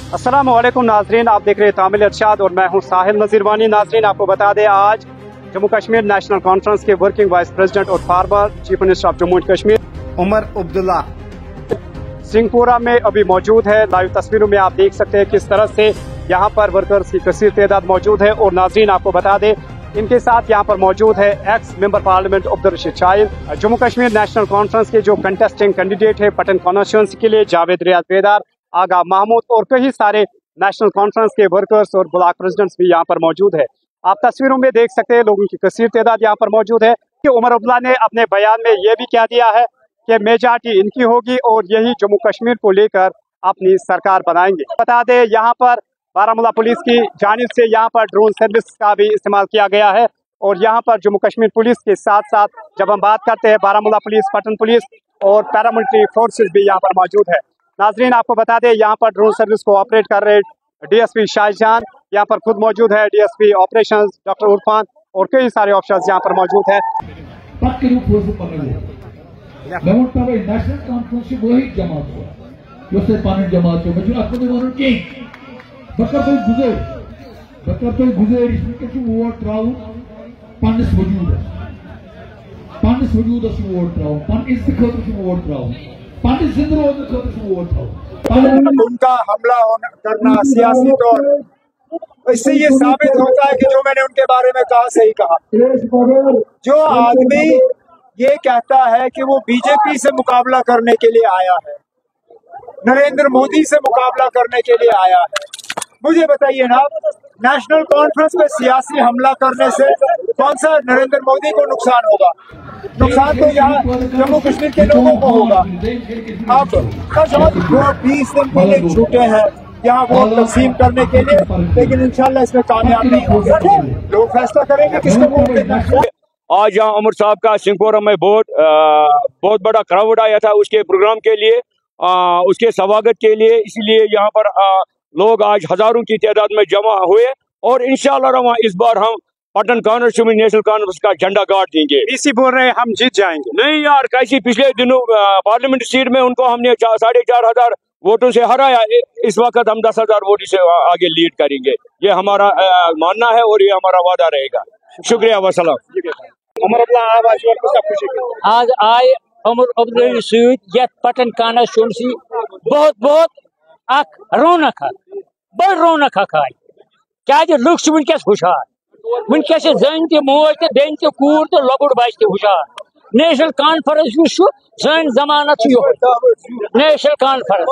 अस्सलाम वालेकुम नाजरीन, आप देख रहे हैं तामिल इरशाद और मैं हूं साहिल नजीरवानी। नाजरीन, आपको बता दें आज जम्मू कश्मीर नेशनल कॉन्फ्रेंस के वर्किंग वाइस प्रेसिडेंट और former chief minister of Jammu and Kashmir Omar Abdullah Singhpura में अभी मौजूद है। लाइव तस्वीरों में आप देख सकते हैं किस तरह से यहाँ पर वर्कर्स की कसीर तादाद मौजूद है। और नाजरीन, आपको बता दें इनके साथ यहाँ पर मौजूद है x member parliament Abdul Rashid Shahid, Jammu Kashmir National Conference के जो कंटेस्टिंग कैंडिडेट है पटन कॉन्स्टिट्यूंसी के लिए, जावेद रियाज बेदार, आगा महमूद और कई सारे नेशनल कॉन्फ्रेंस के वर्कर्स और ब्लॉक प्रेसिडेंट्स भी यहाँ पर मौजूद है। आप तस्वीरों में देख सकते हैं लोगों की कसीर तादाद यहाँ पर मौजूद है। कि उमर अब्दुल्ला ने अपने बयान में ये भी कह दिया है कि मेजॉरिटी इनकी होगी और यही जम्मू कश्मीर को लेकर अपनी सरकार बनाएंगे। बता दें यहाँ पर बारामूला पुलिस की जानिब से यहाँ पर ड्रोन सर्विस का भी इस्तेमाल किया गया है। और यहाँ पर जम्मू कश्मीर पुलिस के साथ साथ जब हम बात करते हैं बारामूला पुलिस, पटन पुलिस और पैरामिलिट्री फोर्सेस भी यहाँ पर मौजूद है। नाजरीन, आपको बता दें यहाँ पर ड्रोन सर्विस को ऑपरेट कर रहे डीएसपी शाहजहान यहाँ पर खुद मौजूद है, डीएसपी ऑपरेशंस डॉक्टर इरफान और कई सारे ऑफिसर्स यहाँ पर मौजूद है। नेशनल कॉन्फ्रेंस वही जमात जमात गुजारिश वोट त्रा पन्नस वजूदस वोट त्रा पन इज्जत खतर वोट त्रा पन्नस जिंद रोजन खतर वोट त्रा। उनका हमला करना सियासी तौर इससे ये साबित होता है कि जो मैंने उनके बारे में कहा सही कहा। जो आदमी ये कहता है कि वो बीजेपी से मुकाबला करने के लिए आया है, नरेंद्र मोदी से मुकाबला करने के लिए आया है, मुझे बताइए ना, नेशनल कॉन्फ्रेंस में सियासी हमला करने से कौन सा नरेंद्र मोदी को नुकसान होगा? नुकसान तो यहाँ जम्मू कश्मीर के लोगों को होगा। अब 20 दिन पहले छूटे हैं यहाँ वोट तकसीम करने के लिए, लेकिन इंशाल्लाह इसमें कामयाब नहीं होंगे। लोग फैसला करेंगे किसको वोट देना है। आज यहाँ उमर साहब का सिंहपुरा में बहुत बड़ा क्राउड आया था उसके प्रोग्राम के लिए, उसके स्वागत के लिए। इसलिए यहाँ पर लोग आज हजारों की तादाद में जमा हुए और इंशाअल्लाह इस बार हम पटन कॉन्स्टिट्यूंसी नेशनल कॉन्फ्रेंस का झंडा गाड़ देंगे। इसी बोल रहे हैं हम जीत जाएंगे। नहीं यार, कैसी पिछले दिनों पार्लियामेंट सीट में उनको हमने 4,500 वोटों से हराया। इस वक्त हम 10,000 वोट से आगे लीड करेंगे। ये हमारा मानना है और ये हमारा वादा रहेगा। शुक्रिया वसलाम। उमर अब्दुल्ला आज आए उमर अब्दुल्ला सत पटन कॉन्स्टिट्यूंसी बहुत अख रौनक बड़ रौनक आय क्या लुक वनकस हुशार, वनकस जन त मोज तो बेन तो कूर तो लबुड़ बच तो हुशार। नेशनल कॉन्फ्रेंस सन जमानत नेशनल कॉन्फ्रेंस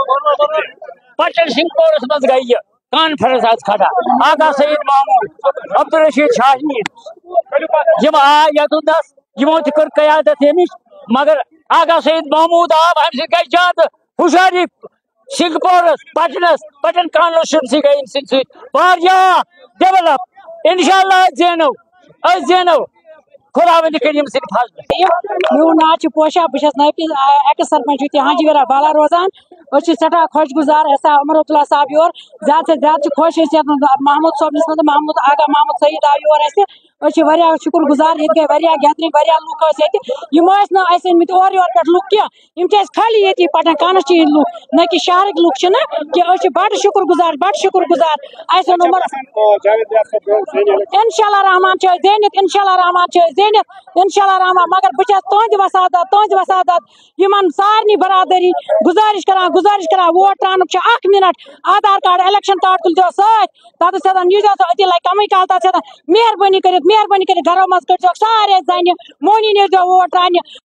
पटन सिंहपुरस मज गई कॉन्फ्रेंस आज खड़ा। आगा सईद महमूद, अब्दुल रशीद शाहिद यम आ यदुदस यमो कर कयादत अमिश, मगर आगा सईद महमूद आव हम गई ज्यादा हुशारी सिंहपुरस पटन कॉन्स्टिट्यूंसी गई डेवलप। इंशाअल्लाह जेनो खुदा वन करीम सद फजल। मोन नाव पोशा, बहुत नफीस एक्स सरपंच हाजीगरा बाला रोजान। सठा खुश गुजार उमर अब्दुल्ला साहब योर ज्यादा से ज्यादा खुश महमूद सोबनस मज महमूद आगा महमूद सईद आव योर शुक्र गुजार। ये गई गैदरिंग लुक अनमित और पे लुक कह खाली ये पटन कॉन्स्टिट्यूंसी लुक, न कि शहर लुक कि बड़ शुक्र गुजार उमर इंशाअल्लाह रहमान ज़ेनित इंशाअल्लाह रहमान। मगर बस तुंद वसादत यमन सारनी बरादरी गुजारिश करा वोट त्रानुक 1 मिनट आधार कार्ड इलेक्शन कार्ड तुल दो सत अति लगे कम काल मेहरबानी कर घरों मज कर सारे जन मोनी ने वोट त्रान।